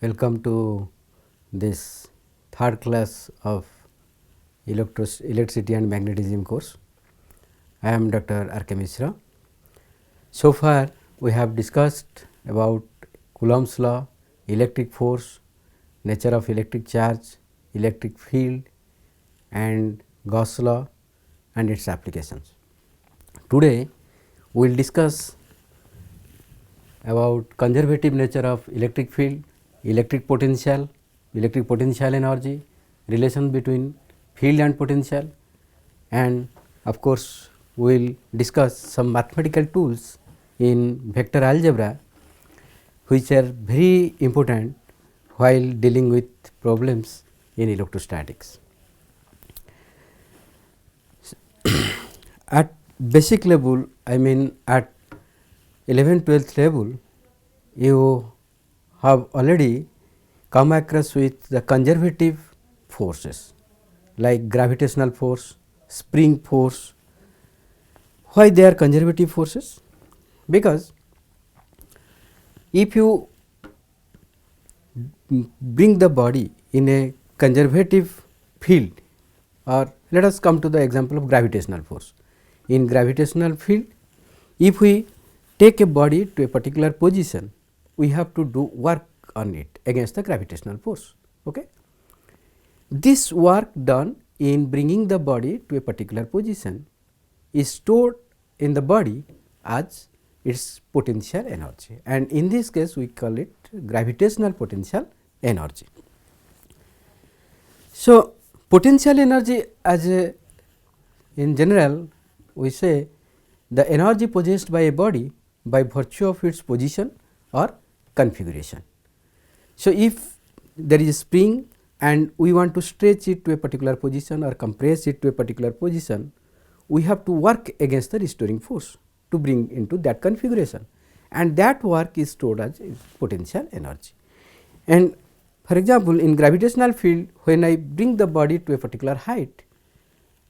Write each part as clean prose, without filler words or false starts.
Welcome to this third class of electricity and magnetism course. I am Dr. R.K. Mishra. So far we have discussed about Coulomb's law, electric force, nature of electric charge, electric field and Gauss law and its applications. Today we will discuss about conservative nature of electric field, electric potential energy, relation between field and potential, and of course, we will discuss some mathematical tools in vector algebra which are very important while dealing with problems in electrostatics. At basic level, I mean at 11th 12th level, you have already come across with the conservative forces like gravitational force, spring force. Why they are conservative forces? Because if you bring the body in a conservative field, or let us come to the example of gravitational force. In gravitational field, if we take a body to a particular position, we have to do work on it against the gravitational force. Okay? This work done in bringing the body to a particular position is stored in the body as its potential energy, and in this case we call it gravitational potential energy. So, potential energy as a in general we say the energy possessed by a body by virtue of its position or configuration. So, if there is a spring and we want to stretch it to a particular position or compress it to a particular position, we have to work against the restoring force to bring into that configuration, and that work is stored as potential energy. And for example, in gravitational field, when I bring the body to a particular height,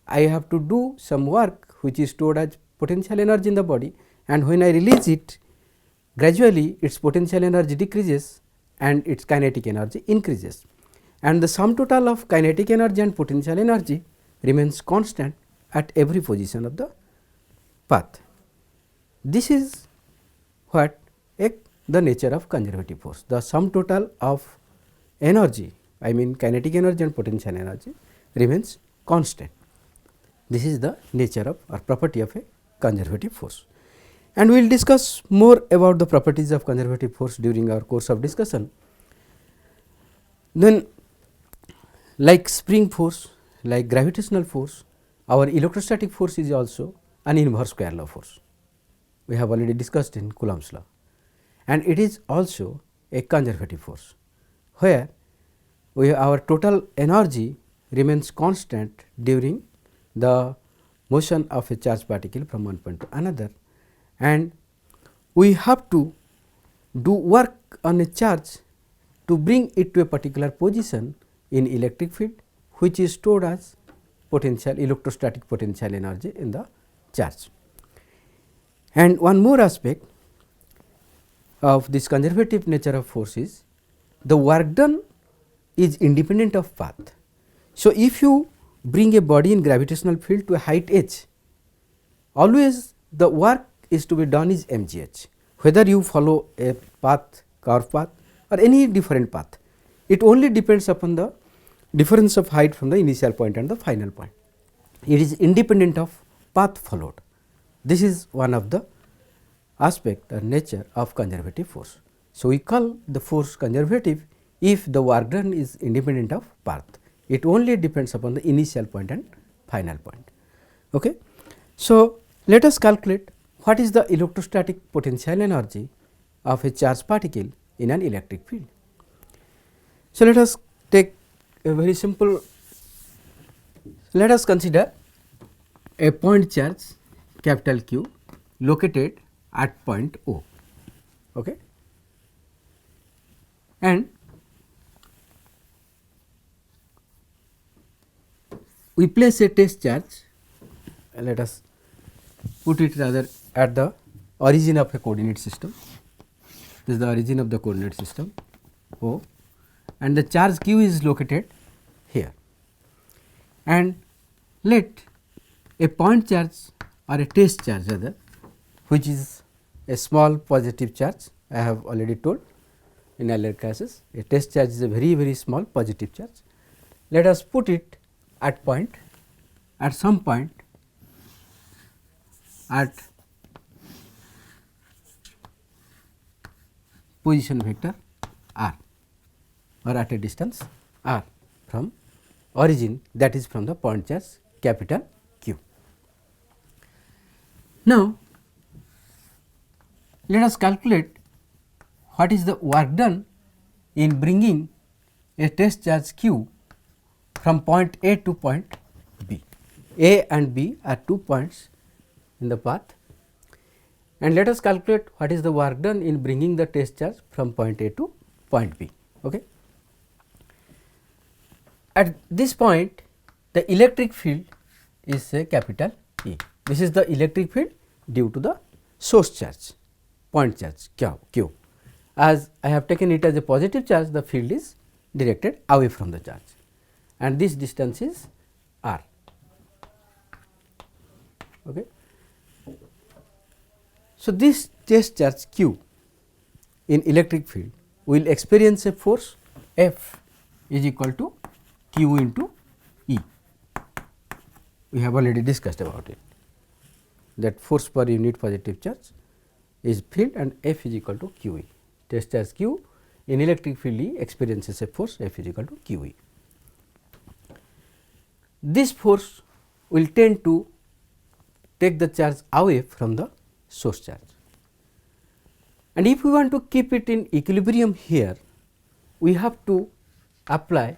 I have to do some work which is stored as potential energy in the body, and when I release it, gradually its potential energy decreases and its kinetic energy increases, and the sum total of kinetic energy and potential energy remains constant at every position of the path. This is what the nature of conservative force. The sum total of energy, I mean kinetic energy and potential energy, remains constant. This is the nature of or property of a conservative force, and we will discuss more about the properties of conservative force during our course of discussion. Then, like spring force, like gravitational force, our electrostatic force is also an inverse square law force. We have already discussed in Coulomb's law, and it is also a conservative force, where our total energy remains constant during the motion of a charged particle from one point to another, and we have to do work on a charge to bring it to a particular position in electric field, which is stored as potential electrostatic potential energy in the charge. And one more aspect of this conservative nature of force is the work done is independent of path. So, if you bring a body in gravitational field to a height h, always the work is to be done is mgh, whether you follow a path, curve path or any different path. It only depends upon the difference of height from the initial point and the final point. It is independent of path followed. This is one of the aspect or nature of conservative force. So, we call the force conservative if the work done is independent of path. It only depends upon the initial point and final point. Okay. So, let us calculate what is the electrostatic potential energy of a charged particle in an electric field. So, let us take a very simple, let us consider a point charge capital Q located at point O, okay. And we place a test charge, let us put it rather at the origin of a coordinate system. This is the origin of the coordinate system O, and the charge q is located here, and let a point charge or a test charge rather, which is a small positive charge. I have already told in earlier classes, a test charge is a very small positive charge. Let us put it at some point at position vector r, or at a distance r from origin, that is from the point charge capital Q. Now, let us calculate what is the work done in bringing a test charge Q from point A to point B. A and B are 2 points in the path, and let us calculate what is the work done in bringing the test charge from point A to point B. Okay. At this point, the electric field is a capital E. This is the electric field due to the source charge, point charge Q. As I have taken it as a positive charge, the field is directed away from the charge, and this distance is r. Okay. So, this test charge Q in electric field will experience a force F is equal to Q into E. We have already discussed about it, that force per unit positive charge is field and F is equal to Q E. Test charge Q in electric field E experiences a force F is equal to Q E. This force will tend to take the charge away from the source charge, and if we want to keep it in equilibrium here, we have to apply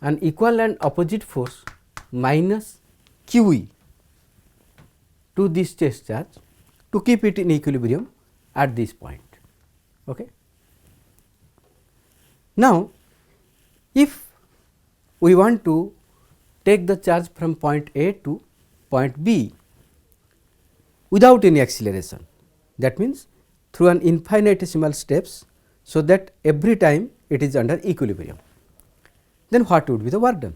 an equal and opposite force minus Q E to this test charge to keep it in equilibrium at this point. Okay. Now, if we want to take the charge from point A to point B without any acceleration, that means through an infinitesimal steps, so that every time it is under equilibrium, then what would be the work done?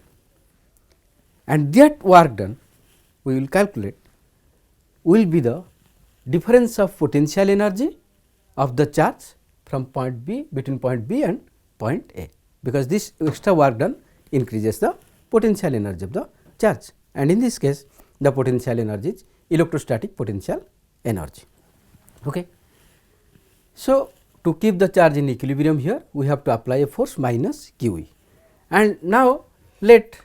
And that work done we will calculate will be the difference of potential energy of the charge from point B, between point B and point A, because this extra work done increases the potential energy of the charge, and in this case the potential energy is electrostatic potential energy. Okay. So, to keep the charge in equilibrium here, we have to apply a force minus Q E, and now let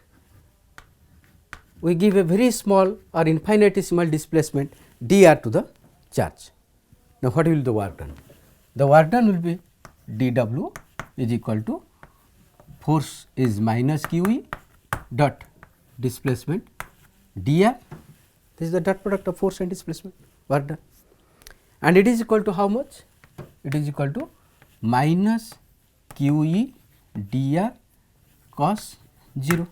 we give a very small or infinitesimal displacement dr to the charge. Now, what will be the work done? The work done will be dw is equal to force is minus Q E dot displacement dr. This is the dot product of force and displacement, work done, and it is equal to how much? It is equal to minus Q E dr cos 0,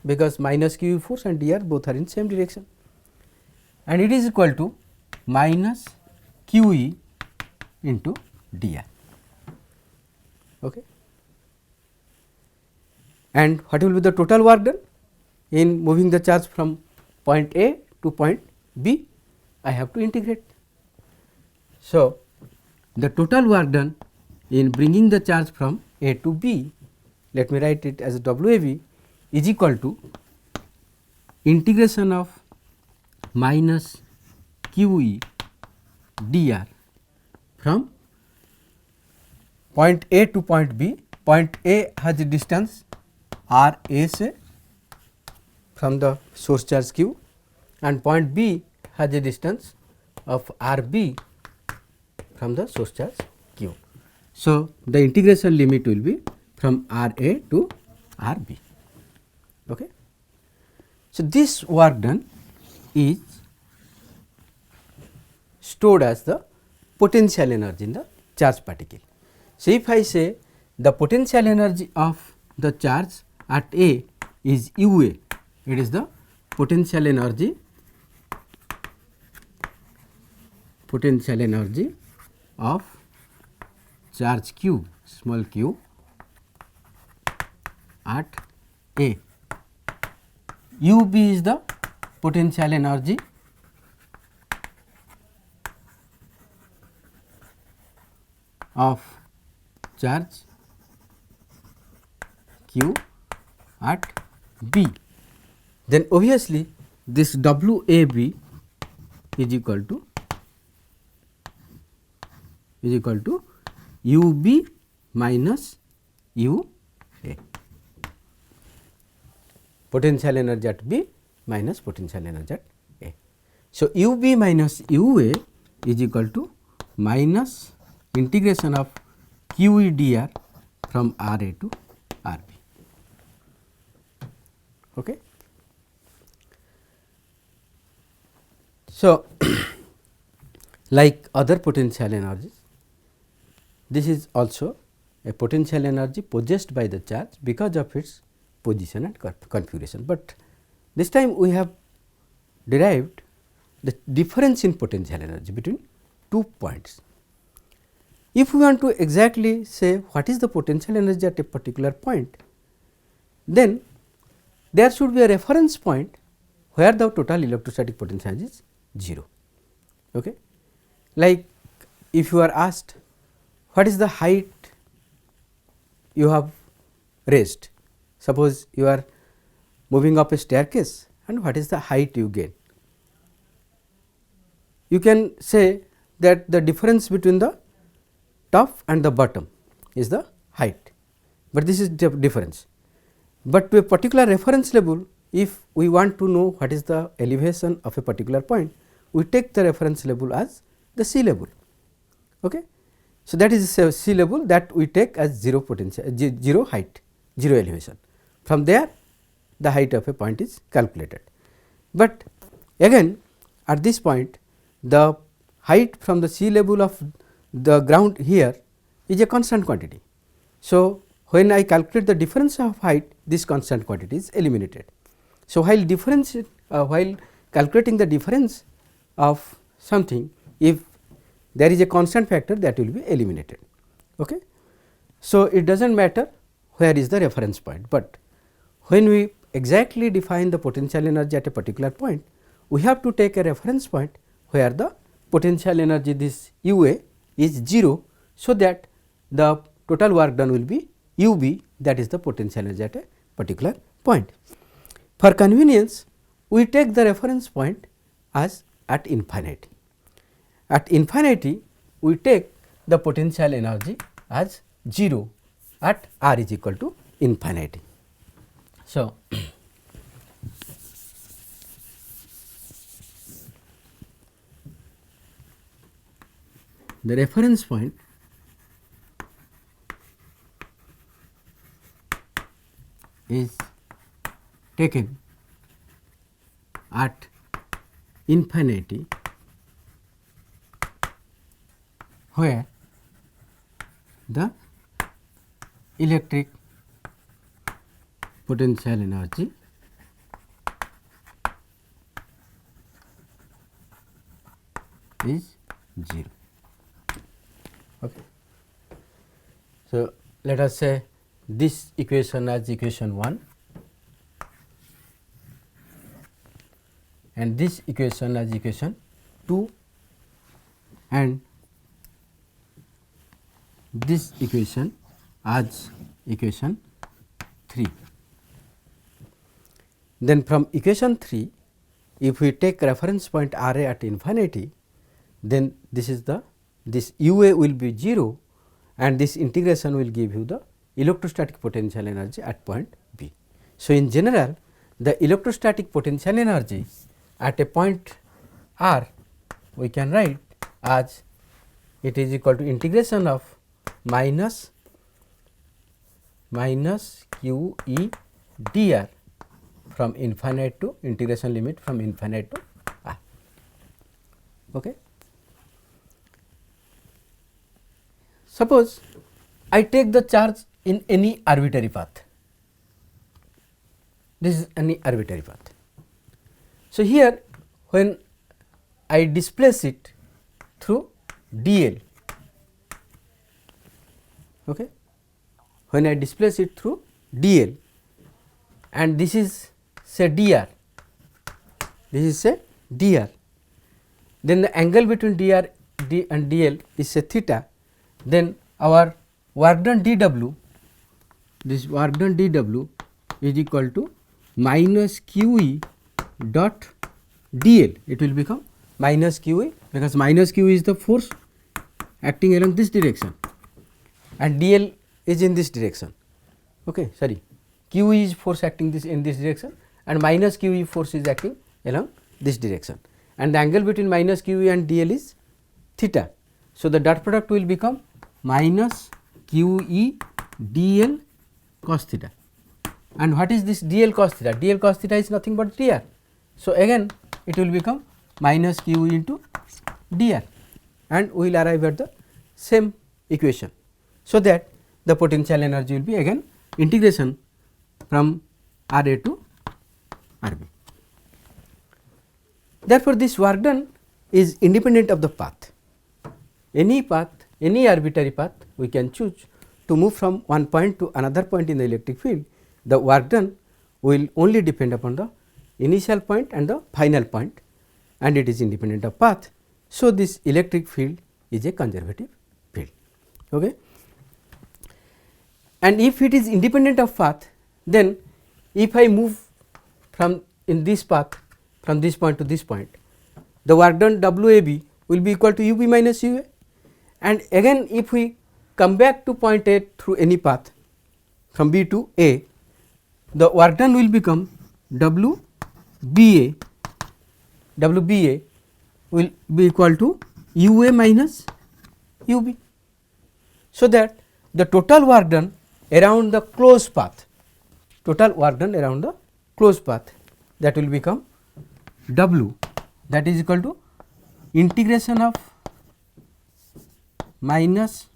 because minus Q E force and dr both are in same direction, and it is equal to minus Q E into dr. Okay. And what will be the total work done in moving the charge from point A to point B? I have to integrate. So, the total work done in bringing the charge from A to B, let me write it as WAV, is equal to integration of minus QE dr from point A to point B. Point A has a distance r s a from the source charge Q, and point B has a distance of r b from the source charge Q. So, the integration limit will be from r a to r b. Okay. So, this work done is stored as the potential energy in the charge particle. So, if I say the potential energy of the charge at A is U A, it is the potential energy charge q, small q at A. U b is the potential energy of charge q at B. Then obviously, this W A B is equal to U B minus U A, potential energy at B minus potential energy at A. So, U B minus U A is equal to minus integration of Q E dr from R A to R B. Okay. So, like other potential energies, this is also a potential energy possessed by the charge because of its position and configuration, but this time we have derived the difference in potential energy between 2 points. If we want to exactly say what is the potential energy at a particular point, then there should be a reference point where the total electrostatic potential is 0. Okay. Like if you are asked what is the height you have raised, suppose you are moving up a staircase and what is the height you gain, you can say that the difference between the top and the bottom is the height, but this is the difference. But to a particular reference level, if we want to know what is the elevation of a particular point, we take the reference level as the sea level. Okay. So, that is sea level that we take as 0 potential, 0 height, 0 elevation. From there the height of a point is calculated, but again at this point the height from the sea level of the ground here is a constant quantity. So, when I calculate the difference of height, this constant quantity is eliminated. So, while calculating the difference of something, if there is a constant factor, that will be eliminated. Okay. So, it does not matter where is the reference point, but when we exactly define the potential energy at a particular point, we have to take a reference point where the potential energy this U A is 0. So, that the total work done will be U B, that is the potential energy at a particular point. For convenience, we take the reference point as at infinity. At infinity, we take the potential energy as 0 at r is equal to infinity. So, the reference point is taken at infinity, where the electric potential energy is 0. Okay. So, let us say this equation as equation 1 and this equation as equation 2 and this equation as equation 3. Then from equation 3, if we take reference point R A at infinity, then this is the U A will be 0 and this integration will give you the electrostatic potential energy at point B. So, in general the electrostatic potential energy at a point R we can write as it is equal to integration of minus Q E dr from infinite to integration limit from infinite to R. Okay. Suppose I take the charge in any arbitrary path, this is any arbitrary path. So, here when I displace it through dl, Okay. When I displace it through dl, and this is say dr, this is say dr, then the angle between dr and dl is say theta, then our work done dw, this work done dw is equal to minus qe dot dl. It will become minus qe, because minus q is the force acting along this direction and dl is in this direction. Okay, sorry, q is force acting this in this direction and minus qe force is acting along this direction, and the angle between minus qe and dl is theta. So, the dot product will become minus qe dl cos theta. And what is this dl cos theta? Dl cos theta is nothing but dr. So, again it will become minus q into dr, and we will arrive at the same equation. So, that the potential energy will be again integration from R A to R B. Therefore, this work done is independent of the path. Any path, any arbitrary path we can choose to move from one point to another point in the electric field, the work done will only depend upon the initial point and the final point, and it is independent of path. So, this electric field is a conservative field. Okay. And if it is independent of path, then if I move from in this path from this point to this point, the work done WAB will be equal to UB minus UA, and again if we come back to point A through any path from B to A, the work done will become WBA will be equal to UA minus UB. So, that the total work done around the closed path, that will become W, that is equal to integration of minus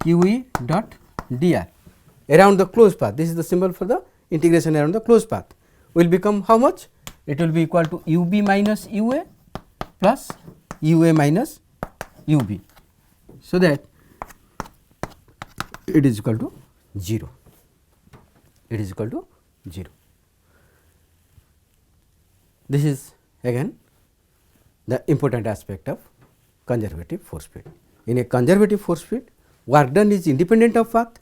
QE dot dr around the closed path. This is the symbol for the integration around the closed path, will become how much? It will be equal to UB minus UA plus UA minus UB. So, that it is equal to 0. It is equal to 0. This is again the important aspect of conservative force field. In a conservative force field, work done is independent of path,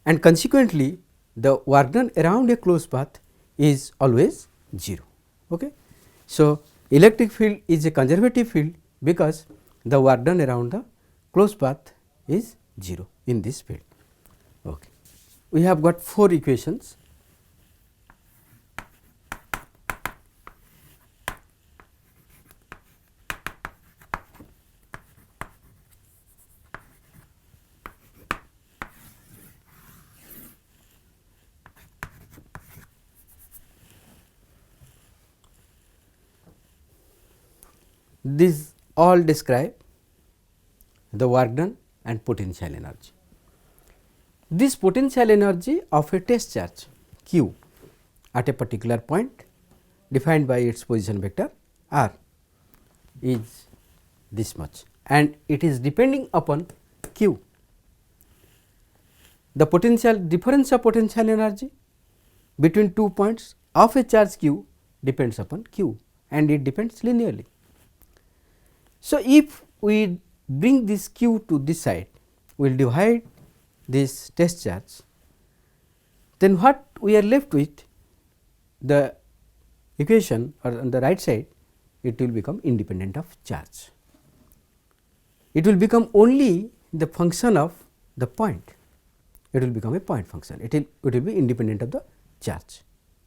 and consequently the work done around a closed path is always 0. Okay. So, electric field is a conservative field because the work done around the closed path is 0 in this field. Okay. We have got 4 equations. These all describe the work done and potential energy. This potential energy of a test charge q at a particular point defined by its position vector r is this much, and it is depending upon q. The potential difference of potential energy between 2 points of a charge q depends upon q, and it depends linearly. So, if we bring this q to this side, we will divide this test charge, then what we are left with, the equation or on the right side, it will become independent of charge. It will become only the function of the point, it will become a point function, it will be independent of the charge.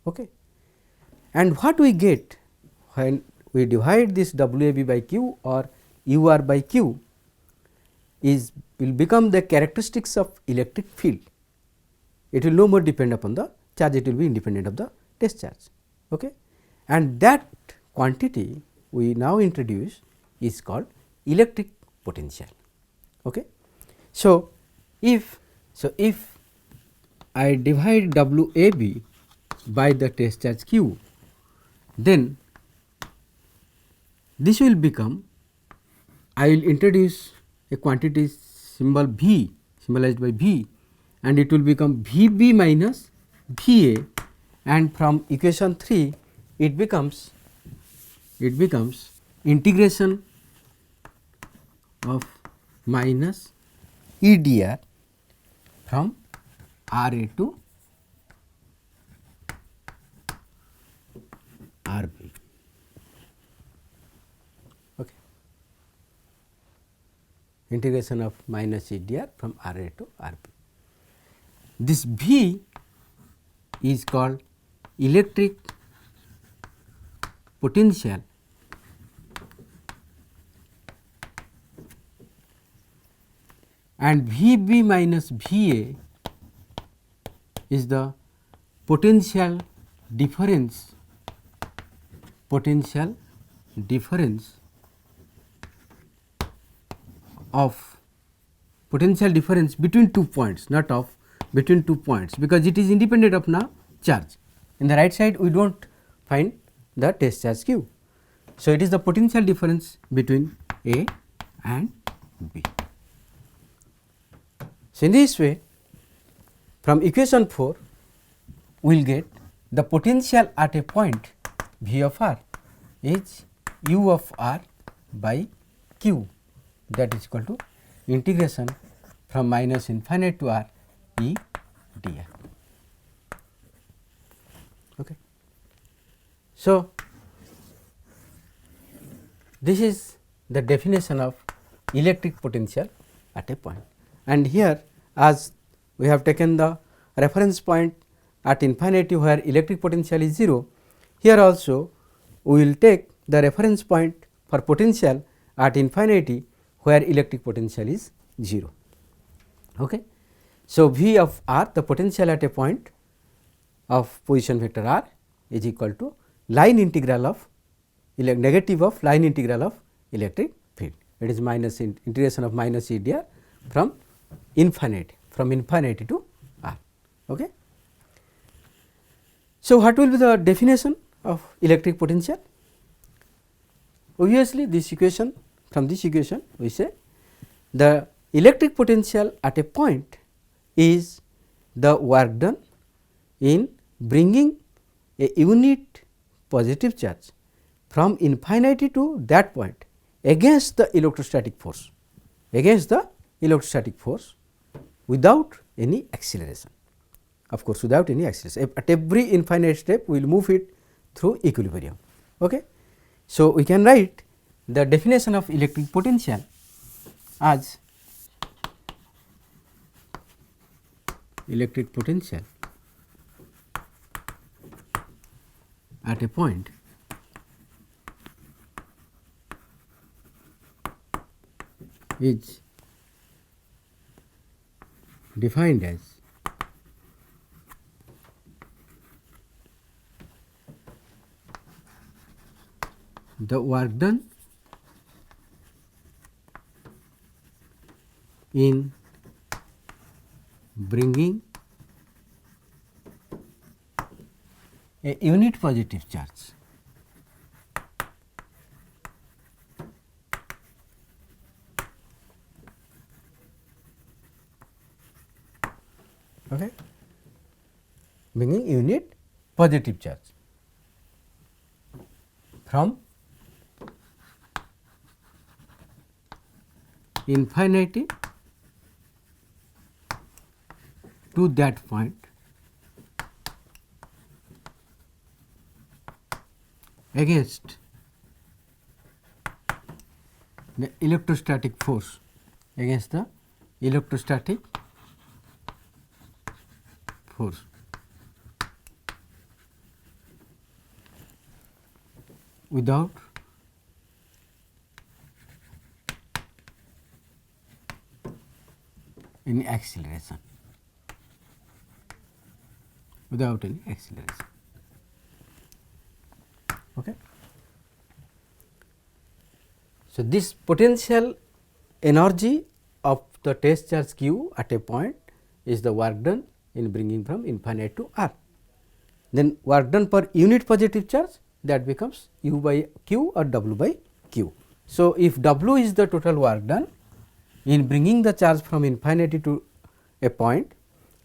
Okay. And what we get when we divide this WAB by Q or UR by Q is will become the characteristics of electric field. It will no more depend upon the charge, it will be independent of the test charge. Okay. And that quantity we now introduce is called electric potential. Okay. So, if I divide WAB by the test charge Q, then this will become, I will introduce a quantity symbol V symbolized by V, and it will become Vb minus Va, and from equation 3 it becomes integration of minus E dr from R A to R B. Okay. Integration of minus E dr from R A to R B. This V is called electric potential and Vb minus Va is the potential difference between 2 points, not of between 2 points, because it is independent of now charge. In the right side we do not find the test charge q. So, it is the potential difference between A and B. So, in this way from equation 4 we will get the potential at a point V of r is u of r by q, that is equal to integration from minus infinite to r E dr. Okay. So, this is the definition of electric potential at a point, and here as we have taken the reference point at infinity where electric potential is 0, here also we will take the reference point for potential at infinity where electric potential is 0. Okay. So, V of r, the potential at a point of position vector r, is equal to line integral of negative of line integral of electric field, it is minus integration of minus E dr from infinity to r. Okay. So, what will be the definition of electric potential? Obviously, this equation, from this equation we say the electric potential at a point is the work done in bringing a unit positive charge from infinity to that point against the electrostatic force, without any acceleration. Of course, without any acceleration, at every infinite step we will move it through equilibrium. Okay. So, we can write the definition of electric potential as electric potential at a point is defined as the work done in bringing a unit positive charge okay, bringing unit positive charge from infinity to that point against the electrostatic force, without any acceleration. Okay. So, this potential energy of the test charge q at a point is the work done in bringing from infinite to r. Then work done per unit positive charge, that becomes u by q or w by q. So, if w is the total work done in bringing the charge from infinity to a point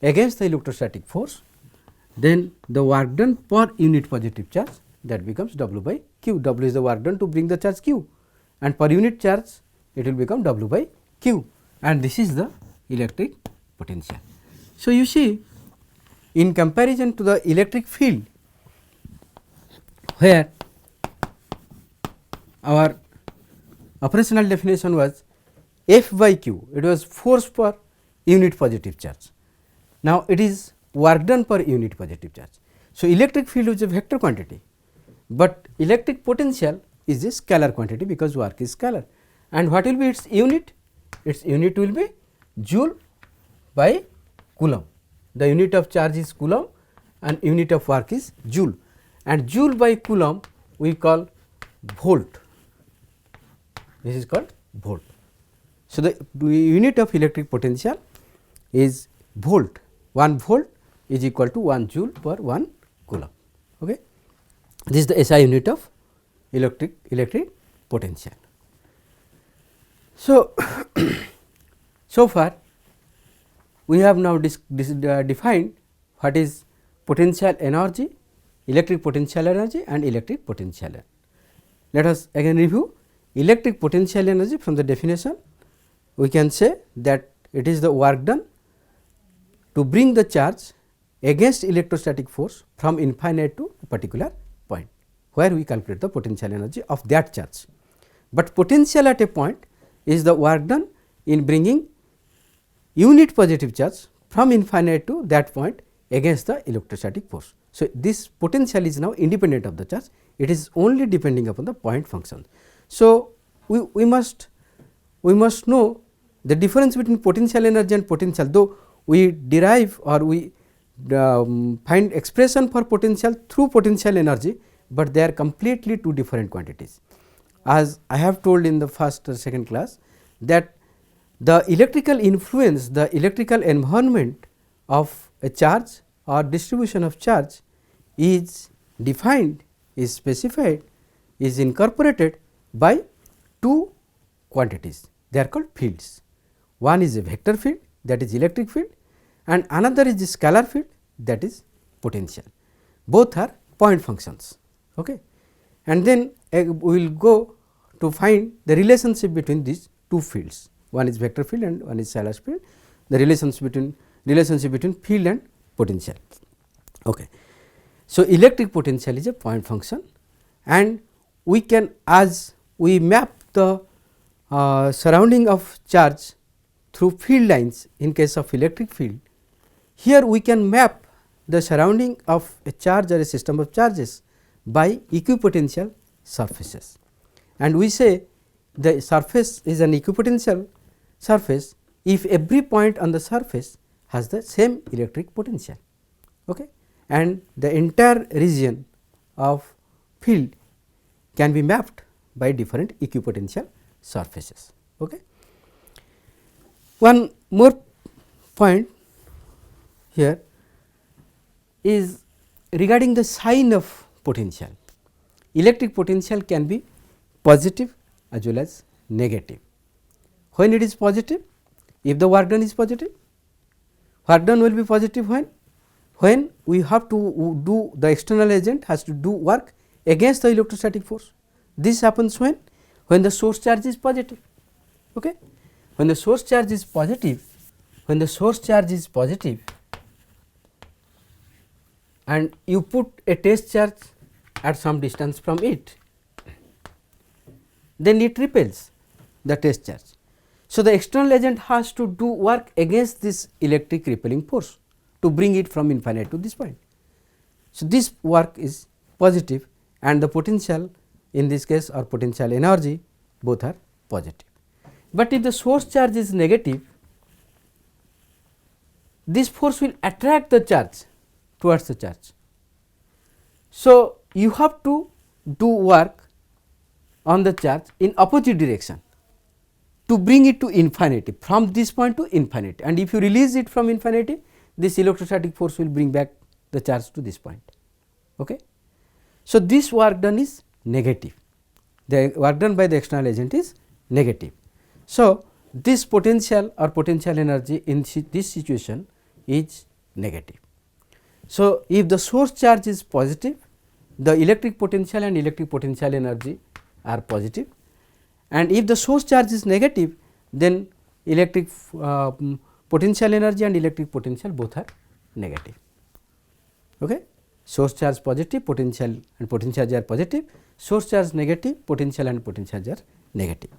against the electrostatic force, then the work done per unit positive charge, that becomes W by Q. W is the work done to bring the charge Q, and per unit charge it will become W by Q, and this is the electric potential. So, you see, in comparison to the electric field, where our operational definition was F by Q, it was force per unit positive charge. Now, it is work done per unit positive charge. So, electric field is a vector quantity, but electric potential is a scalar quantity, because work is scalar. And what will be its unit? Its unit will be joule by coulomb. The unit of charge is coulomb and unit of work is joule, and joule by coulomb we call volt. This is called volt. So, the unit of electric potential is volt. 1 volt is equal to 1 joule per 1 coulomb. Okay. This is the SI unit of electric potential. So, so far we have now defined what is potential energy, electric potential energy and electric potential. Let us again review electric potential energy. From the definition, we can say that it is the work done to bring the charge against electrostatic force from infinite to a particular point, where we calculate the potential energy of that charge. But potential at a point is the work done in bringing unit positive charge from infinite to that point against the electrostatic force. So, this potential is now independent of the charge, it is only depending upon the point function. So, we must know the difference between potential energy and potential, though we derive or we find expression for potential through potential energy, but they are completely two different quantities. As I have told in the first or second class, that the electrical influence, the electrical environment of a charge or distribution of charge is defined, is specified, is incorporated by two quantities. They are called fields. One is a vector field, that is electric field, and another is a scalar field, that is potential. Both are point functions. Okay. And then we will go to find the relationship between these two fields. One is vector field and one is scalar field, the relationship between field and potential. Okay. So, electric potential is a point function, and we can, as we map the surrounding of charge through field lines in case of electric field, here we can map the surrounding of a charge or a system of charges by equipotential surfaces, and we say the surface is an equipotential surface if every point on the surface has the same electric potential. Okay. And the entire region of field can be mapped by different equipotential surfaces. Okay. One more point here is regarding the sign of potential. Electric potential can be positive as well as negative. When it is positive, if the work done is positive, work done will be positive when we have to do, the external agent has to do work against the electrostatic force. This happens when the source charge is positive. Okay. When the source charge is positive, and you put a test charge at some distance from it, then it repels the test charge. So, the external agent has to do work against this electric repelling force to bring it from infinite to this point. So, this work is positive, and the potential in this case or potential energy both are positive. But if the source charge is negative, this force will attract the charge towards the charge. So, you have to do work on the charge in opposite direction to bring it to infinity, from this point to infinity, and if you release it from infinity, this electrostatic force will bring back the charge to this point. Okay. So, this work done is negative, the work done by the external agent is negative. So, this potential or potential energy in this situation is negative. So, if the source charge is positive, the electric potential and electric potential energy are positive, and if the source charge is negative, then electric potential energy and electric potential both are negative. Okay? Source charge positive, potential and potential charge are positive, source charge negative, potential and potential charge are negative.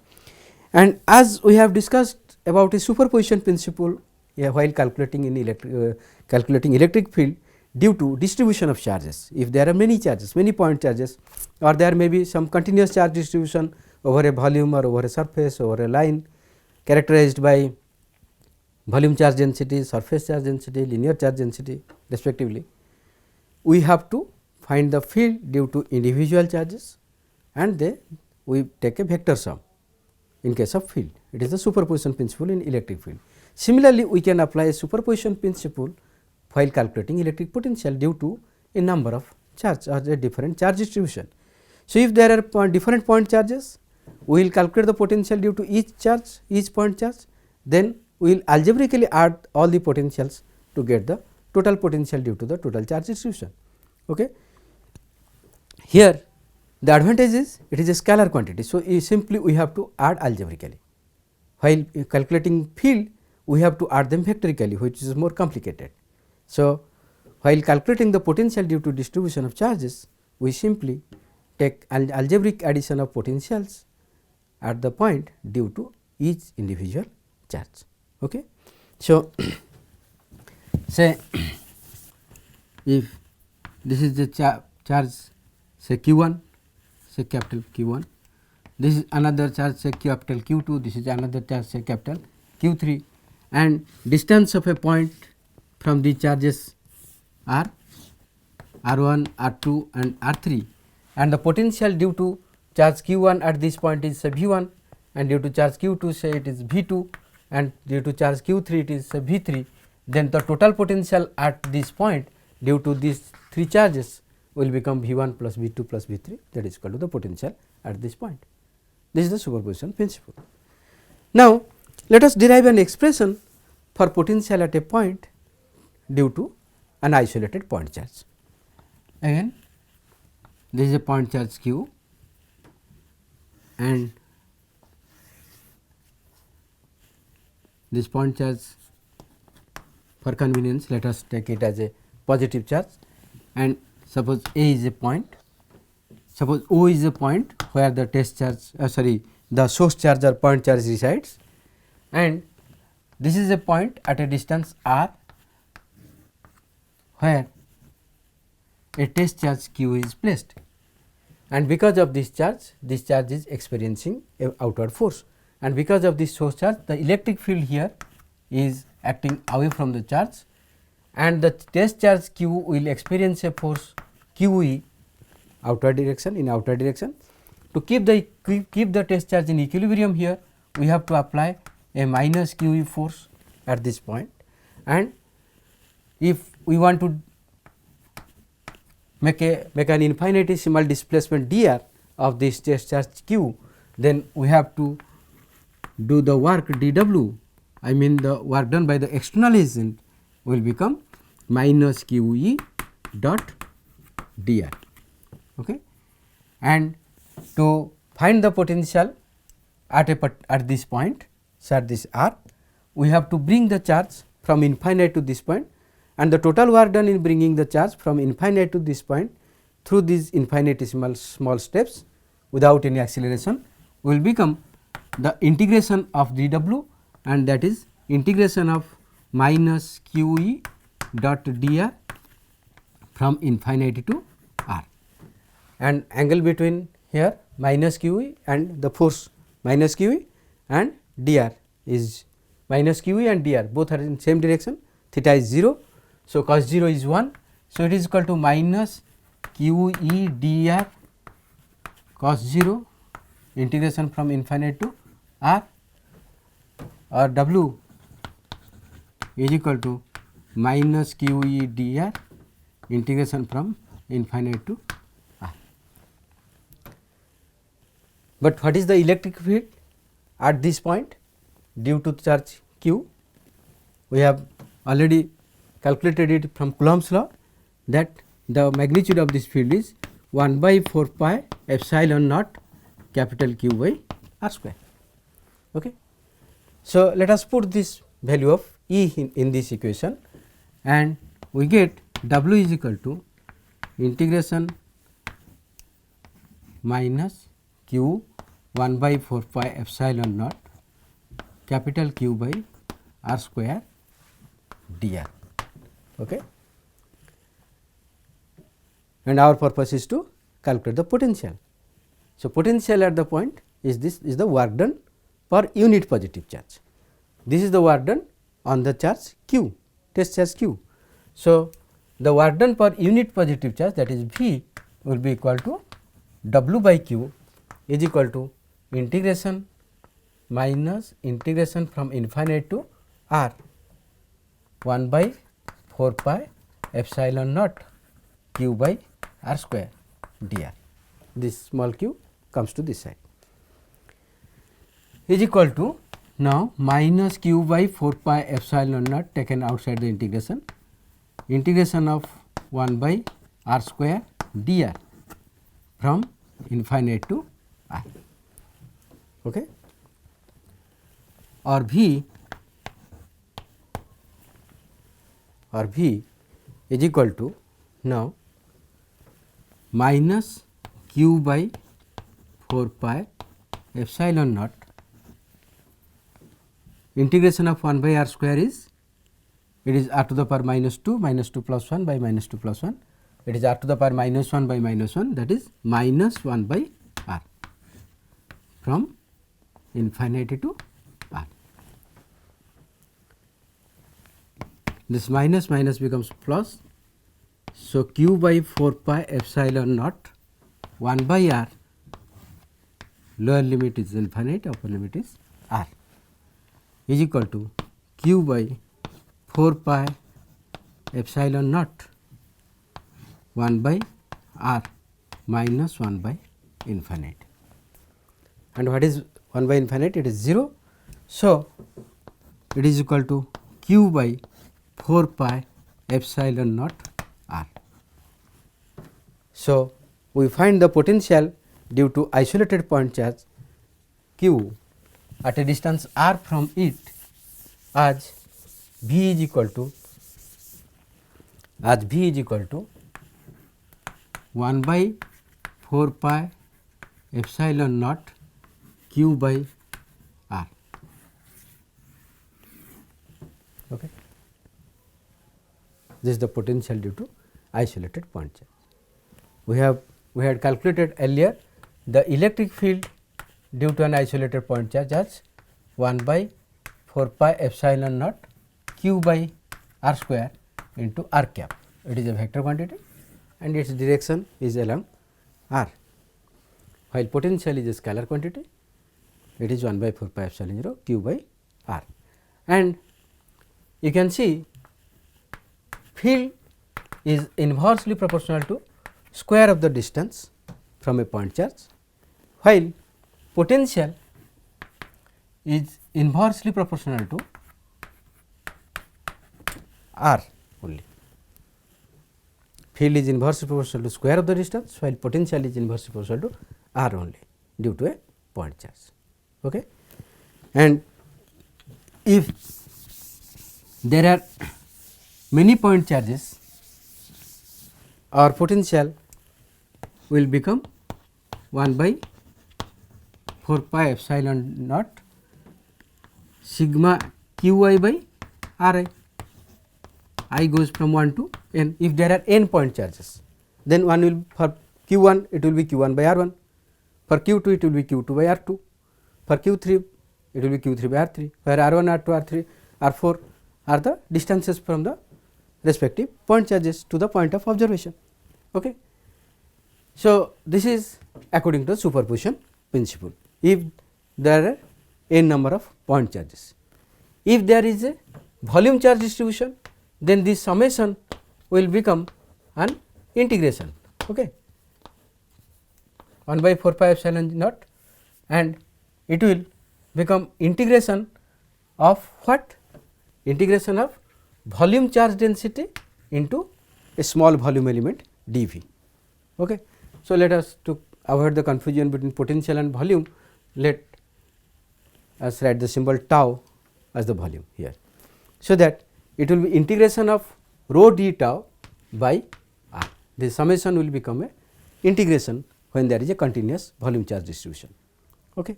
And as we have discussed about a superposition principle while calculating electric field due to distribution of charges. If there are many charges, many point charges, or there may be some continuous charge distribution over a volume or over a surface, over a line characterized by volume charge density, surface charge density, linear charge density respectively, we have to find the field due to individual charges, and then we take a vector sum in case of field. It is the superposition principle in electric field. Similarly, we can apply a superposition principle while calculating electric potential due to a number of charge or a different charge distribution. So, if there are different point charges, we will calculate the potential due to each charge, each point charge, then we will algebraically add all the potentials to get the total potential due to the total charge distribution. Okay. Here the advantage is it is a scalar quantity. So, simply we have to add algebraically, while calculating field we have to add them vectorically, which is more complicated. So, while calculating the potential due to distribution of charges, we simply take algebraic addition of potentials at the point due to each individual charge. Okay. So, say if this is the charge say q1, say capital Q1, this is another charge say capital Q2, this is another charge say capital Q3, and distance of a point from the charges are R1, R2 and R3, and the potential due to charge Q1 at this point is say V1, and due to charge Q2 say it is V2, and due to charge Q3 it is say V3, then the total potential at this point due to these three charges will become V1 plus V2 plus V3, that is equal to the potential at this point. This is the superposition principle. Now, let us derive an expression for potential at a point due to an isolated point charge. Again, this is a point charge Q, and this point charge, for convenience let us take it as a positive charge, and suppose A is a point, suppose O is a point where the test charge the source charge or point charge resides, and this is a point at a distance r where a test charge Q is placed, and because of this charge is experiencing a outward force, and because of this source charge the electric field here is acting away from the charge, and the test charge Q will experience a force QE outward direction, in outward direction. To keep the test charge in equilibrium here, we have to apply a minus QE force at this point, and if we want to make an infinitesimal displacement dr of this test charge Q, then we have to do the work dW, I mean the work done by the external agent will become minus QE dot dr. Okay. And to find the potential at this point, so at this r, we have to bring the charge from infinite to this point, and the total work done in bringing the charge from infinite to this point through these infinitesimal small steps without any acceleration will become the integration of dW, and that is integration of minus QE dot dr from infinity to r, and angle between here minus QE and the force minus QE and dr is minus QE and dr, both are in same direction, theta is 0. So, cos 0 is 1. So, it is equal to minus QE dr cos 0 integration from infinite to r, or W is equal to minus QE dr integration from infinite to r. But what is the electric field at this point? due to charge q. We have already calculated it from Coulomb's law that the magnitude of this field is 1 by 4 pi epsilon naught capital Q by r square. Okay. So, let us put this value of E in this equation, and we get W is equal to integration minus Q 1 by 4 pi epsilon naught capital Q by r square dr. Okay. And our purpose is to calculate the potential. So, potential at the point is this is the work done per unit positive charge. This is the work done on the charge q, test charge q. So, the work done per unit positive charge, that is V, will be equal to W by q is equal to integration minus integration from infinite to r 1 by 4 pi epsilon naught q by r square dr. This small q comes to this side is equal to now minus q by 4 pi epsilon naught taken outside the integration, integration of 1 by r square dr from infinite to r. Okay. Or V is equal to now minus q by 4 pi epsilon naught integration of 1 by r square is, it is r to the power minus 2 plus 1 by minus 2 plus 1, it is r to the power minus 1 by minus 1, that is minus 1 by r from infinity to r. This minus becomes plus. So, q by 4 pi epsilon naught 1 by r, lower limit is infinite, upper limit is r, is equal to q by 4 pi epsilon naught 1 by r minus 1 by infinite. And what is 1 by infinite? It is 0. So, it is equal to q by 4 pi epsilon naught r. So, we find the potential due to isolated point charge q at a distance r from it as V is equal to 1 by 4 pi epsilon naught q by r. Okay. This is the potential due to isolated point charge. We had calculated earlier the electric field due to an isolated point charge as 1 by 4 pi epsilon naught q by r square into r cap. It is a vector quantity and its direction is along r, while potential is a scalar quantity, it is 1 by 4 pi epsilon 0 q by r. And you can see field is inversely proportional to square of the distance from a point charge, while potential is inversely proportional to r only. Field is inversely proportional to square of the distance, while potential is inversely proportional to r only due to a point charge. Okay. And if there are many point charges, our potential will become 1 by 4 pi epsilon naught sigma q I by r I goes from 1 to n. If there are n point charges, then one will, for q1 it will be q1 by r1, for q2 it will be q2 by r2, for q3 it will be q3 by r3, where r1, r2, r3, r4 are the distances from the respective point charges to the point of observation. Okay. So, this is according to the superposition principle. If there are n number of point charges, if there is a volume charge distribution, then this summation will become an integration. Okay. 1 by 4 pi epsilon naught, and it will become integration of what? Integration of volume charge density into a small volume element dV. Okay. So, let us to avoid the confusion between potential and volume, let us write the symbol tau as the volume here. So, that it will be integration of rho d tau by r. The summation will become a integration when there is a continuous volume charge distribution. Okay.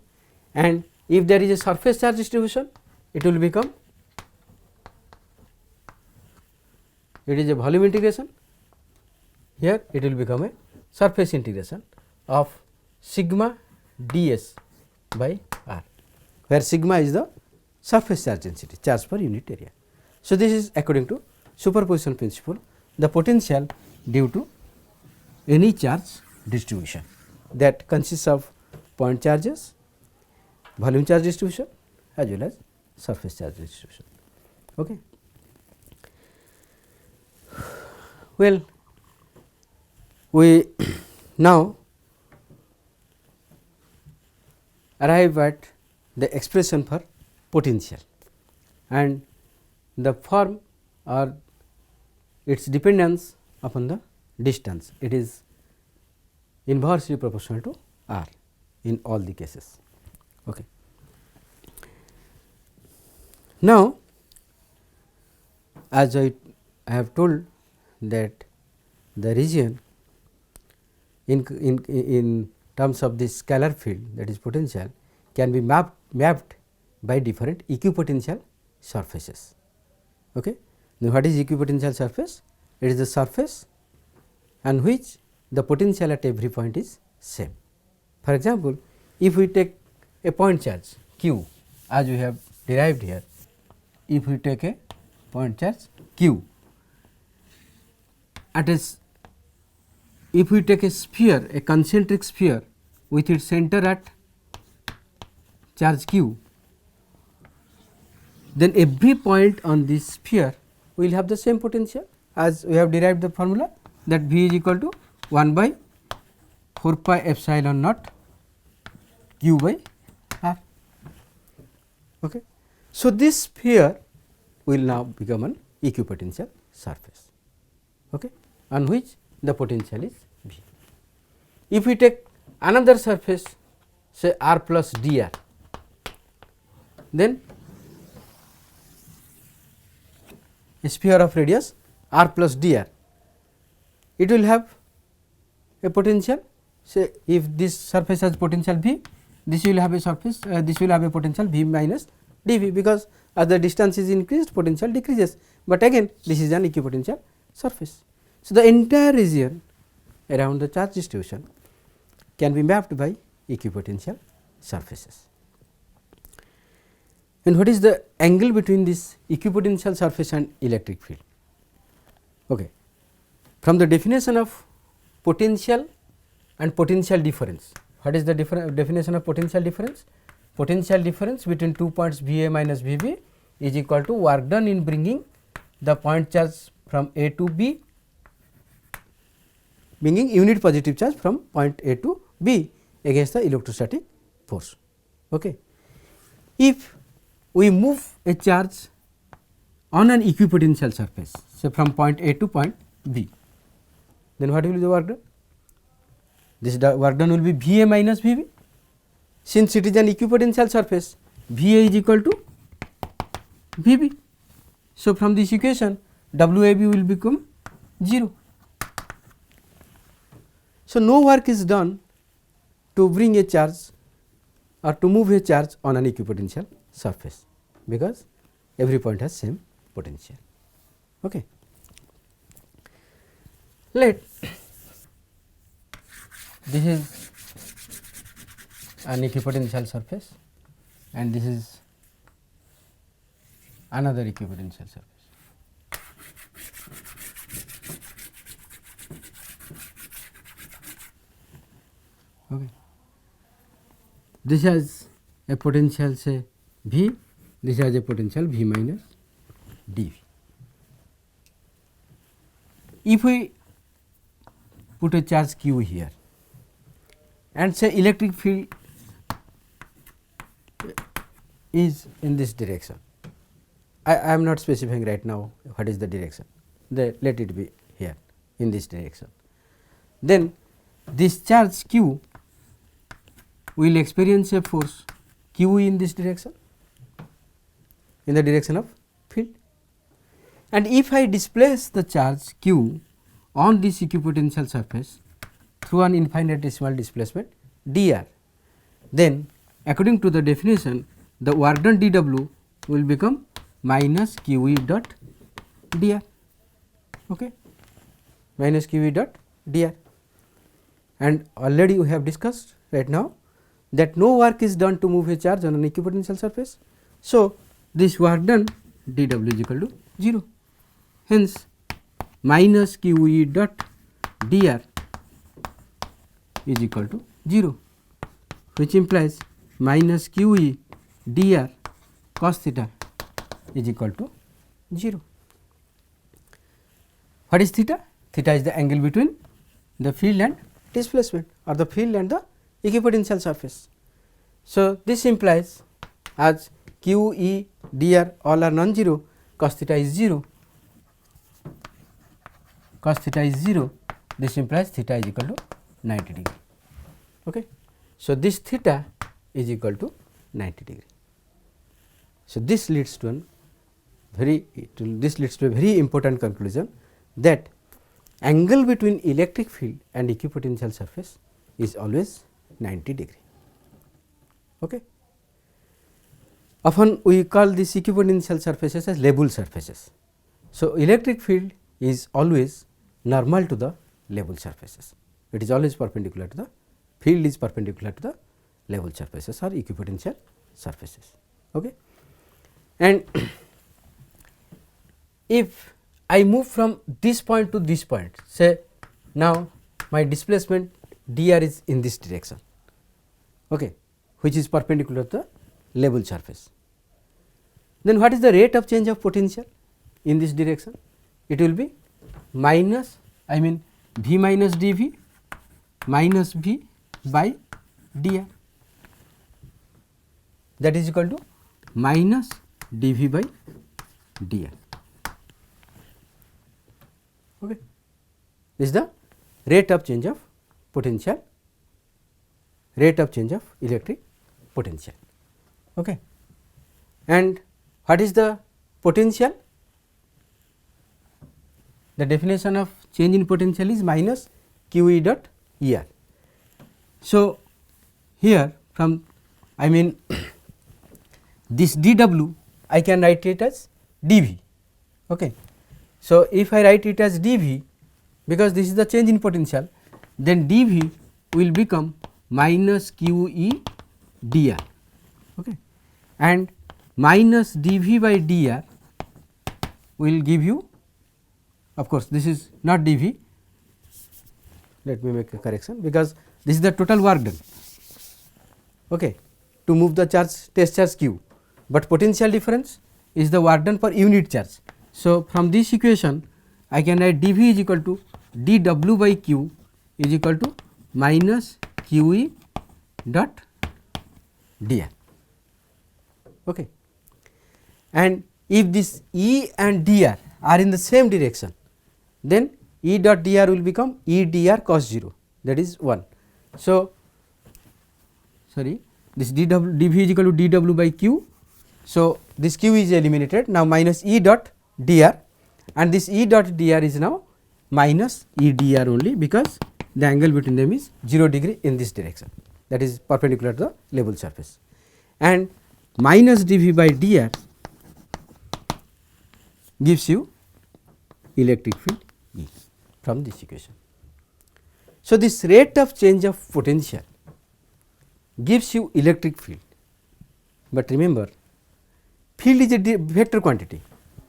And if there is a surface charge distribution, it will become, it is a volume integration, here it will become a surface integration of sigma ds by r, where sigma is the surface charge density, charge per unit area. So, this is according to superposition principle, the potential due to any charge distribution that consists of point charges, volume charge distribution as well as surface charge distribution. Okay. Well, we now arrive at the expression for potential, and the form or its dependence upon the distance, it is inversely proportional to r in all the cases. Okay. Now, as I have told that the region in terms of this scalar field, that is potential, can be mapped by different equipotential surfaces. Okay. Now, what is equipotential surface? It is the surface and which the potential at every point is same. For example, if we take a point charge q as we have derived here, if we take a point charge q at a, if we take a sphere, a concentric sphere with its center at charge q, then every point on this sphere will have the same potential, as we have derived the formula that V is equal to 1 by 4 pi epsilon naught q by r. Okay. So, this sphere will now become an equipotential surface, okay, on which the potential is V. If we take another surface, say r plus dr, then a sphere of radius r plus dr, it will have a potential, say if this surface has potential V, this will have a surface, this will have a potential V minus dV, because as the distance is increased, potential decreases, but again this is an equipotential surface. So, the entire region around the charge distribution can be mapped by equipotential surfaces. And what is the angle between this equipotential surface and electric field? Okay. From the definition of potential and potential difference, what is the definition of potential difference? Potential difference between 2 points V A minus V B is equal to work done in bringing the point charge from A to B, bringing unit positive charge from point A to B against the electrostatic force. Okay. If we move a charge on an equipotential surface, say from point A to point B, then what will be the work done? This work done will be V A minus V B. Since it is an equipotential surface, V A is equal to V B. So, from this equation W A B will become 0. So, no work is done to bring a charge or to move a charge on an equipotential surface, because every point has same potential. Okay. Let this is an equipotential surface and this is another equipotential surface. Okay. This has a potential, say V, this has a potential V minus dV. If we put a charge q here and say electric field is in this direction, I am not specifying right now what is the direction, let it be here in this direction. Then this charge q will experience a force q in this direction, in the direction of field, and if I displace the charge q on this equipotential surface through an infinitesimal displacement dr, then according to the definition the work done dw will become minus qe dot dr, okay, minus qe dot dr. And already we have discussed right now that no work is done to move a charge on an equipotential surface. So, this work done dw is equal to 0. Hence, minus qe dot dr is equal to 0, which implies minus qe dr cos theta is equal to 0. What is theta? Theta is the angle between the field and displacement, or the field and the equipotential surface. So, this implies as q, e, dr all are non-zero, cos theta is 0, cos theta is 0, this implies theta is equal to 90 degree. Okay. So, this theta is equal to 90 degree. So, this leads to a very important conclusion that angle between electric field and equipotential surface is always 90 degree. Okay. Often we call these equipotential surfaces as level surfaces. So, electric field is always normal to the level surfaces, it is always perpendicular to the field, is perpendicular to the level surfaces or equipotential surfaces. Okay. And if I move from this point to this point, say now my displacement dr is in this direction, okay, which is perpendicular to the level surface, then what is the rate of change of potential in this direction? It will be minus, I mean v minus dv minus v by dr, that is equal to minus dv by dr. Okay. This is the rate of change of potential, rate of change of electric potential. Okay. And what is the potential? The definition of change in potential is minus qe dot er. So, here from I mean this dw I can write it as dv. Okay. So, if I write it as dv, because this is the change in potential, then dv will become minus qe dr, okay, and minus dv by dr will give you, of course, this is not dv, let me make a correction, because this is the total work done, okay, to move the charge test charge q, but potential difference is the work done per unit charge. So, from this equation I can write dv is equal to dw by q is equal to minus qe dot dr, okay. And if this e and dr are in the same direction, then e dot dr will become e dr cos 0, that is 1. So, sorry, this dv is equal to dw by q. So, this q is eliminated, now minus e dot dr, and this e dot dr is now minus e dr only, because the angle between them is 0 degree in this direction, that is perpendicular to the level surface, and minus dv by dr gives you electric field E from this equation. So, this rate of change of potential gives you electric field, but remember field is a vector quantity,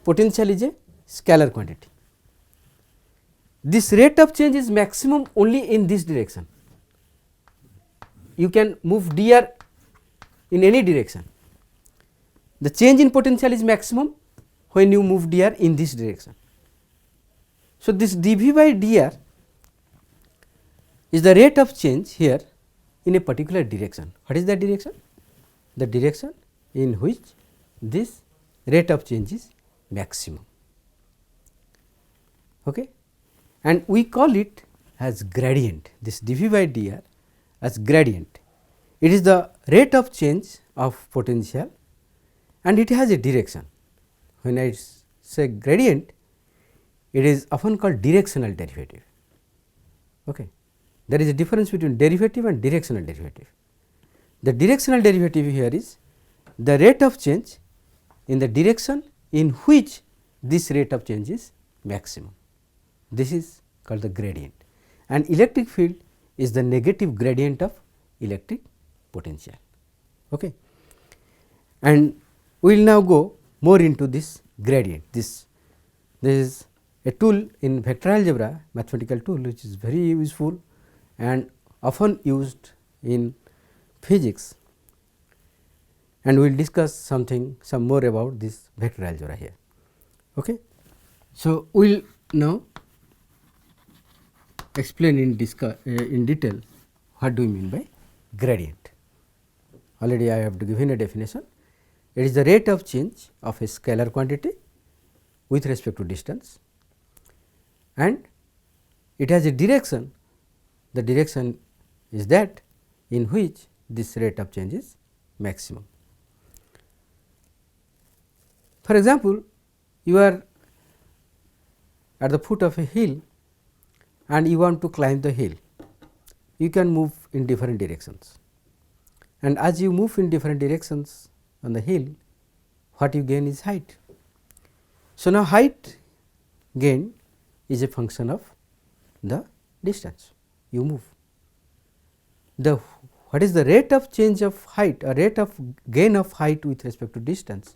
potential is a scalar quantity. This rate of change is maximum only in this direction. You can move dr in any direction. The change in potential is maximum when you move dr in this direction. So, this dv by dr is the rate of change here in a particular direction. What is that direction? The direction in which this rate of change is maximum. Okay. And we call it as gradient, this dV by dr as gradient. It is the rate of change of potential and it has a direction. When I say gradient, it is often called directional derivative. Okay. There is a difference between derivative and directional derivative. The directional derivative here is the rate of change in the direction in which this rate of change is maximum. This is called the gradient, and electric field is the negative gradient of electric potential. Okay. And we will now go more into this gradient. This is a tool in vector algebra, mathematical tool, which is very useful and often used in physics, and we will discuss some more about this vector algebra here. Okay. So, we will now explain in detail what do we mean by gradient. Already I have given a definition. It is the rate of change of a scalar quantity with respect to distance, and it has a direction. The direction is that in which this rate of change is maximum. For example, you are at the foot of a hill and you want to climb the hill. You can move in different directions, and as you move in different directions on the hill, what you gain is height. So, now height gain is a function of the distance you move. What is the rate of change of height or rate of gain of height with respect to distance?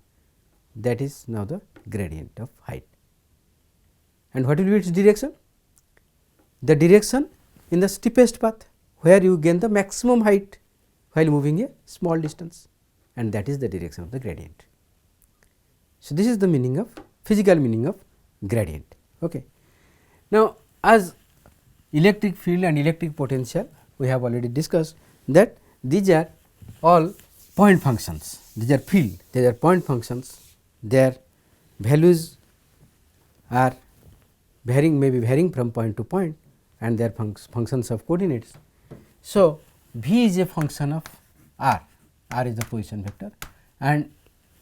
That is now the gradient of height. And what will be its direction? The direction in the steepest path, where you gain the maximum height while moving a small distance, and that is the direction of the gradient. So, this is the meaning of physical meaning of gradient. Okay. Now, as electric field and electric potential, we have already discussed that these are all point functions. These are field, these are point functions. Their values are varying, may be varying from point to point, and they are functions of coordinates. So, V is a function of r, r is the position vector, and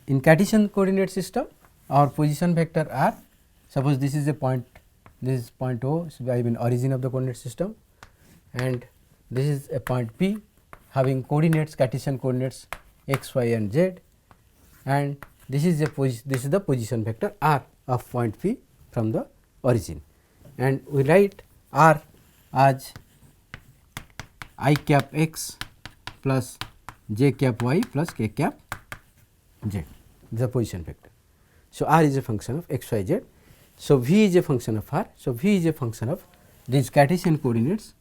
in Cartesian coordinate system our position vector r, suppose this is a point, this is point O, so I mean origin of the coordinate system, and this is a point P having coordinates, Cartesian coordinates x, y and z, and this is the position vector r of point P from the origin, and we write r as I cap x plus j cap y plus k cap z, the position vector. So, r is a function of x, y, z. So, v is a function of r. So, v is a function of these Cartesian coordinates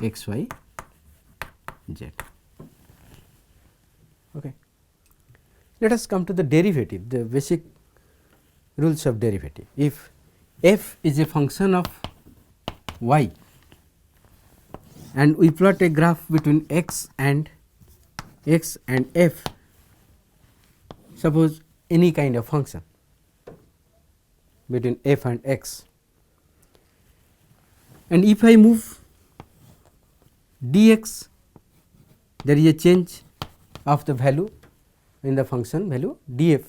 x, y, z. Okay. Let us come to the derivative, the basic rules of derivative. If f is a function of y and we plot a graph between x and f, suppose any kind of function between f and x, and if I move dx, there is a change of the value in the function value df,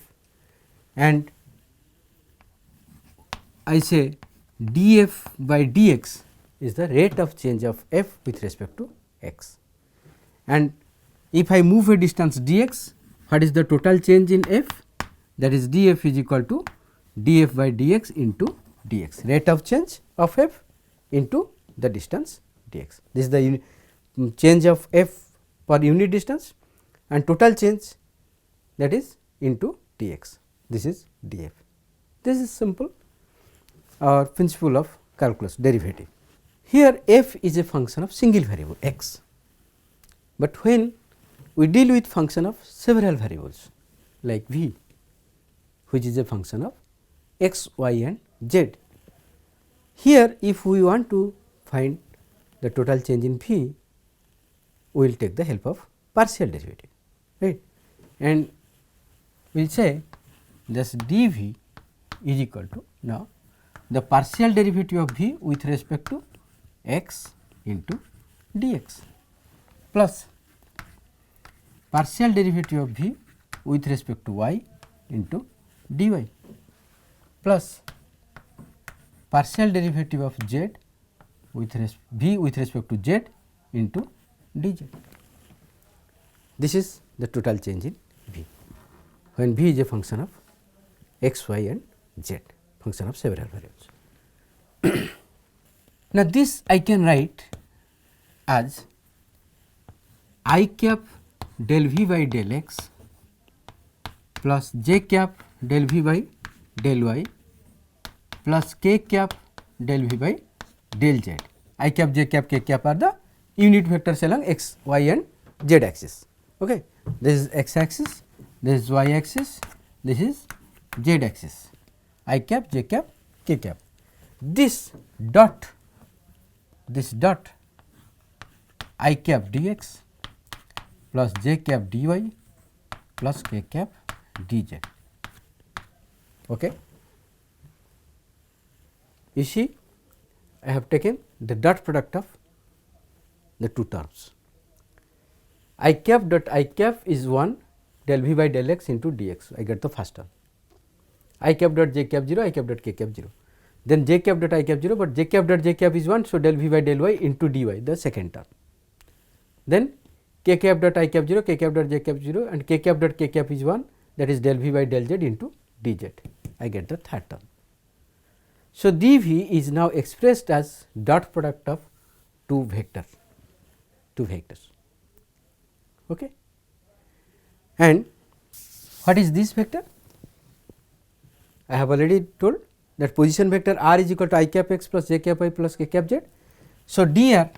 and I say df by dx is the rate of change of f with respect to x, and if I move a distance dx, what is the total change in f? That is df is equal to df by dx into dx, rate of change of f into the distance dx. This is the change of f per unit distance, and total change, that is into dx. This is df. This is simple principle of calculus derivative. Here f is a function of single variable x, but when we deal with function of several variables like v, which is a function of x, y and z. Here if we want to find the total change in v, we will take the help of partial derivative, right, and we will say thus dV is equal to, now the partial derivative of V with respect to x into dx plus partial derivative of V with respect to y into dy plus partial derivative of z with V with respect to z into dz. This is the total change in V, when V is a function of x, y and z, function of several variables. Now, this I can write as I cap del V by del x plus j cap del V by del y plus k cap del V by del z. I cap, j cap, k cap are the unit vectors along x, y and z axis. Okay. This is x axis, this is y axis, this is z axis. I cap, j cap, k cap. This dot I cap dx plus j cap dy plus k cap dz. Okay. You see, I have taken the dot product of the two terms. I cap dot I cap is 1 del V by del x into dx. I get the first term. I cap dot j cap 0, I cap dot k cap 0. Then j cap dot I cap 0, but j cap dot j cap is 1. So, del V by del y into dy, the second term. Then k cap dot I cap 0, k cap dot j cap 0 and k cap dot k cap is 1, that is del V by del z into dz. I get the third term. So, dV is now expressed as dot product of two vectors. Okay. And what is this vector? I have already told that position vector r is equal to I cap x plus j cap y plus k cap z. So, dr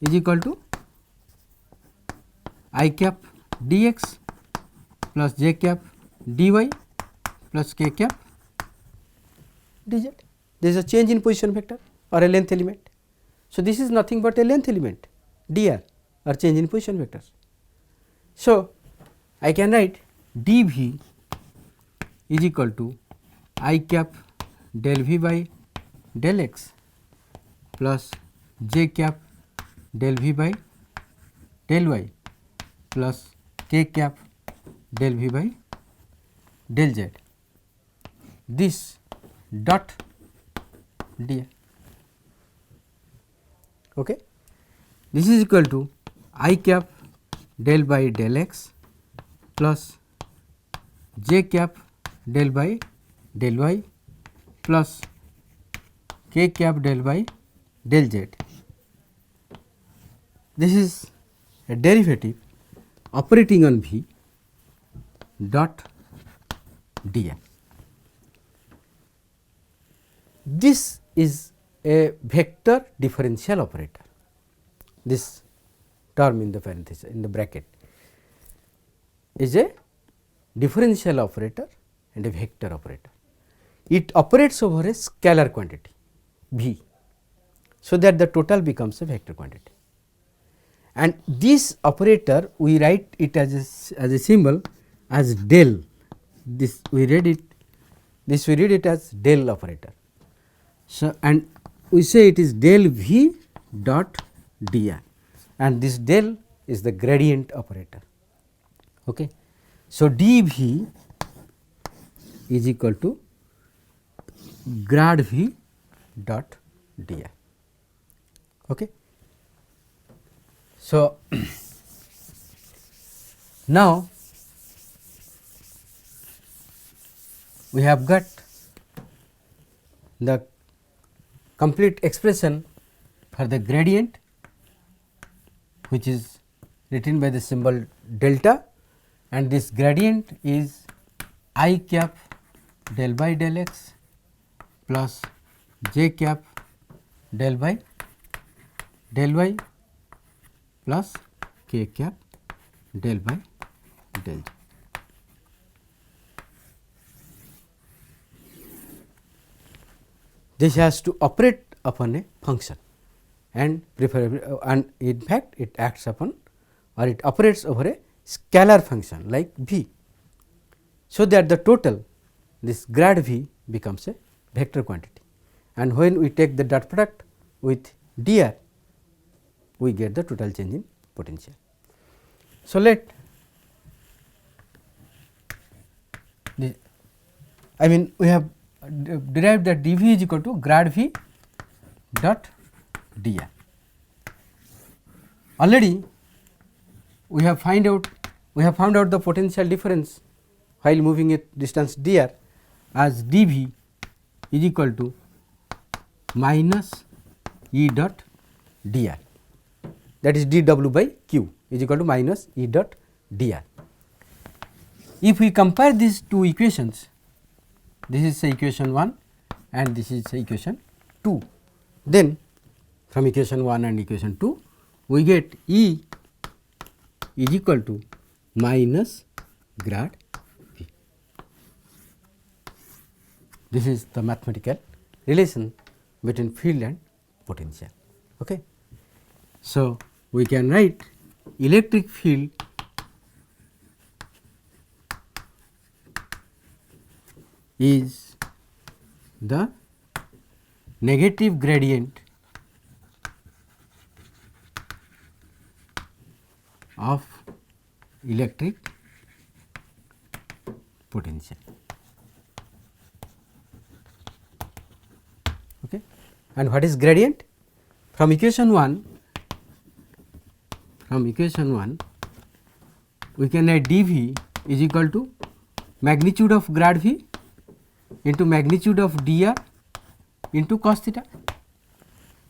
is equal to I cap dx plus j cap dy plus k cap dz. There is a change in position vector or a length element. So, this is nothing but a length element dr or change in position vectors. So, I can write dV is equal to I cap del V by del x plus j cap del V by del y plus k cap del V by del z. This dot dr. Okay. This is equal to I cap del by del x plus j cap del by del y plus k cap del by del z. This is a derivative operating on V dot dr. This is a vector differential operator. This term in the parenthesis, in the bracket, is a differential operator and a vector operator. It operates over a scalar quantity V, so that the total becomes a vector quantity. And this operator we write it as a symbol as del. This we read it as del operator. So, and we say it is del V dot dr, and this del is the gradient operator. Okay. So, dV is equal to grad V dot dr. Okay. So, now we have got the complete expression for the gradient, which is written by the symbol delta, and this gradient is I cap del by del x plus j cap del by del y plus k cap del by del z. This has to operate upon a function, and preferably and in fact it acts upon or it operates over a scalar function like V. so that the total this grad V becomes a vector quantity, and when we take the dot product with dr, we get the total change in potential. So, let we have derived that dV is equal to grad V dot dr. Already we have found out the potential difference while moving at distance dr as dV is equal to minus E dot dr, that is dW by Q is equal to minus E dot dr. If we compare these two equations, this is equation 1 and this is equation 2, then from equation 1 and equation 2 we get E is equal to minus grad V. This is the mathematical relation between field and potential. Okay. So, we can write electric field is the negative gradient of electric potential. Okay. And what is gradient? From equation 1 we can write dV is equal to magnitude of grad V into magnitude of dr into cos theta.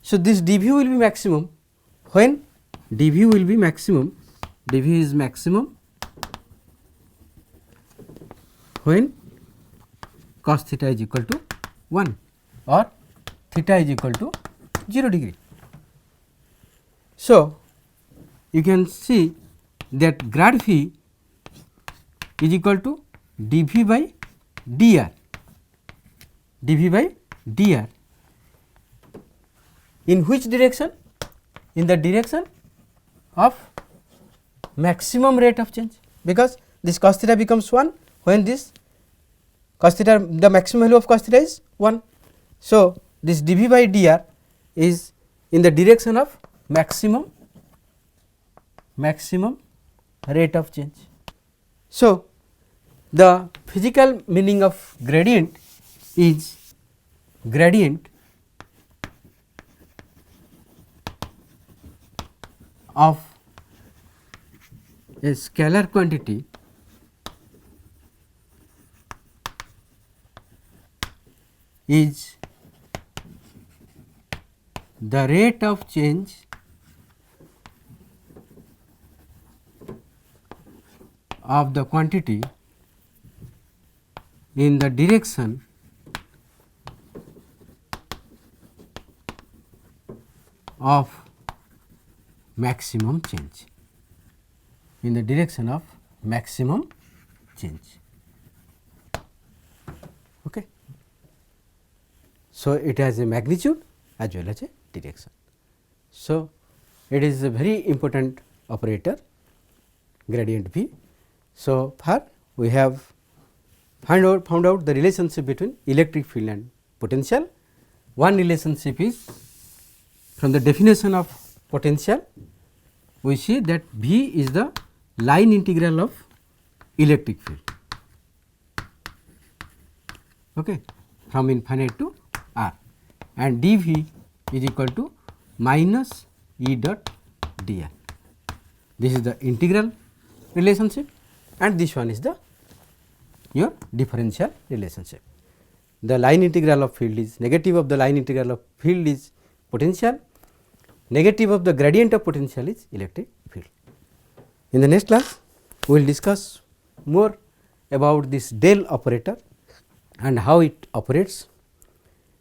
So, this dV will be maximum when dV will be maximum, dV is maximum when cos theta is equal to 1 or theta is equal to 0 degree. So, you can see that grad V is equal to dV by dr, in which direction? In the direction of maximum rate of change, because this cos theta becomes 1 when this cos theta, the maximum value of cos theta is 1. So, this dV by dr is in the direction of maximum rate of change. So, the physical meaning of gradient is gradient of a scalar quantity is the rate of change of the quantity in the direction of maximum change, in the direction of maximum change. Okay. So, it has a magnitude as well as a direction. So, it is a very important operator gradient V. So, far we have found out the relationship between electric field and potential. One relationship is from the definition of potential, we see that V is the line integral of electric field, okay, from infinite to R, and dV is equal to minus E dot dr. This is the integral relationship and this one is the your differential relationship. The line integral of field is negative of the line integral of field is potential, negative of the gradient of potential is electric field. In the next class, we will discuss more about this del operator and how it operates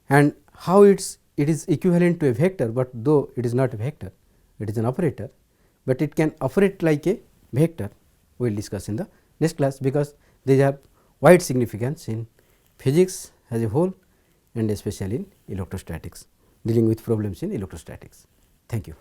and how it is equivalent to a vector, but though it is not a vector, it is an operator, but it can operate like a vector. We will discuss in the next class, because they have wide significance in physics as a whole and especially in electrostatics, dealing with problems in electrostatics. Thank you.